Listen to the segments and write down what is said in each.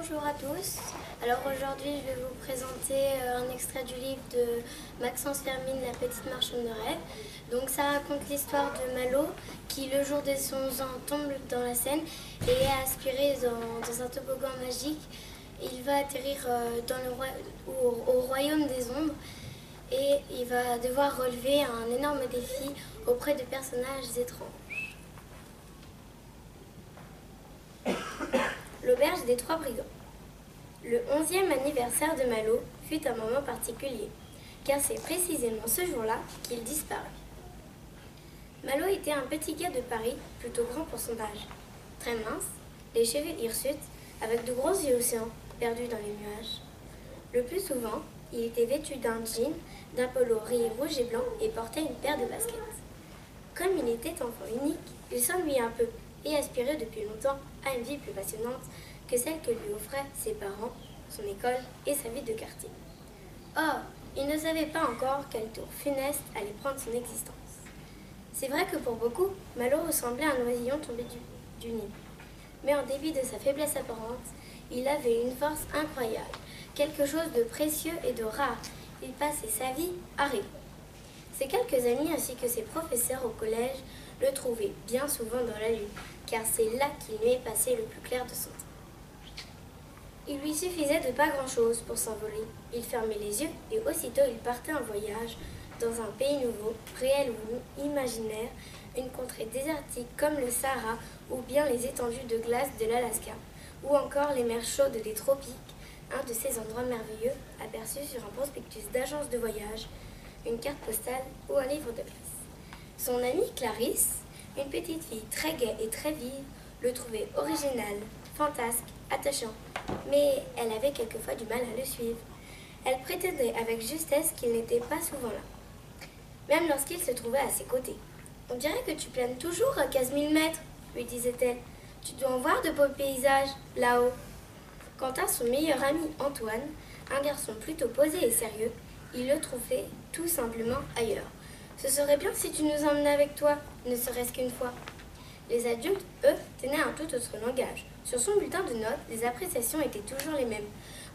Bonjour à tous. Alors aujourd'hui, je vais vous présenter un extrait du livre de Maxence Fermine, La petite marchande de rêve. Donc ça raconte l'histoire de Malo qui, le jour de son 11 ans, tombe dans la Seine et est aspiré dans un toboggan magique. Il va atterrir au royaume des ombres et il va devoir relever un énorme défi auprès de personnages étranges. L'auberge des Trois Brigands. Le 11e anniversaire de Malo fut un moment particulier, car c'est précisément ce jour-là qu'il disparut. Malo était un petit gars de Paris, plutôt grand pour son âge. Très mince, les cheveux hirsutes, avec de gros yeux océans perdus dans les nuages. Le plus souvent, il était vêtu d'un jean, d'un polo rayé rouge et blanc et portait une paire de baskets. Comme il était enfant unique, il s'ennuyait un peu et aspirait depuis longtemps à une vie plus passionnante que celle que lui offraient ses parents, son école et sa vie de quartier. Or, il ne savait pas encore quel tour funeste allait prendre son existence. C'est vrai que pour beaucoup, Malo ressemblait à un oisillon tombé du nid. Mais en dépit de sa faiblesse apparente, il avait une force incroyable, quelque chose de précieux et de rare. Il passait sa vie à rire. Ses quelques amis ainsi que ses professeurs au collège le trouvaient bien souvent dans la lune, car c'est là qu'il aimait passer le plus clair de son temps. Il lui suffisait de pas grand-chose pour s'envoler. Il fermait les yeux et aussitôt il partait en voyage dans un pays nouveau, réel ou imaginaire, une contrée désertique comme le Sahara ou bien les étendues de glace de l'Alaska, ou encore les mers chaudes des tropiques, un de ces endroits merveilleux aperçus sur un prospectus d'agence de voyage, une carte postale ou un livre de classe. Son amie Clarisse, une petite fille très gaie et très vive, le trouvait original, fantasque, attachant, mais elle avait quelquefois du mal à le suivre. Elle prétendait avec justesse qu'il n'était pas souvent là, même lorsqu'il se trouvait à ses côtés. « On dirait que tu planes toujours à 15 000 mètres, lui disait-elle. Tu dois en voir de beaux paysages, là-haut. » Quant à son meilleur ami Antoine, un garçon plutôt posé et sérieux, il le trouvait tout simplement ailleurs. « Ce serait bien si tu nous emmenais avec toi, ne serait-ce qu'une fois. » Les adultes, eux, tenaient un tout autre langage. Sur son bulletin de notes, les appréciations étaient toujours les mêmes.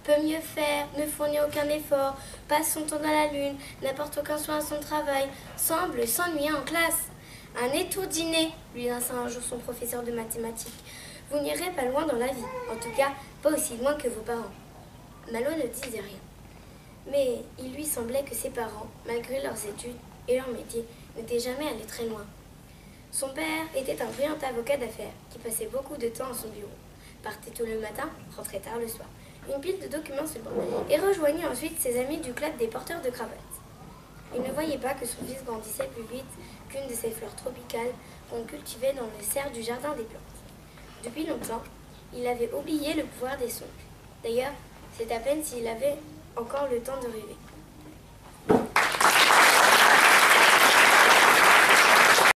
Peut mieux faire, ne fournit aucun effort, passe son temps dans la lune, n'apporte aucun soin à son travail, semble s'ennuyer en classe. Un étourdiné, lui lança un jour son professeur de mathématiques. Vous n'irez pas loin dans la vie, en tout cas pas aussi loin que vos parents. Malo ne disait rien. Mais il lui semblait que ses parents, malgré leurs études et leur métier, n'étaient jamais allés très loin. Son père était un brillant avocat d'affaires qui passait beaucoup de temps à son bureau, partait tôt le matin, rentrait tard le soir, une pile de documents sur le banc, et rejoignait ensuite ses amis du club des porteurs de cravates. Il ne voyait pas que son fils grandissait plus vite qu'une de ces fleurs tropicales qu'on cultivait dans le cerf du jardin des plantes. Depuis longtemps, il avait oublié le pouvoir des songes. D'ailleurs, c'est à peine s'il avait encore le temps de rêver.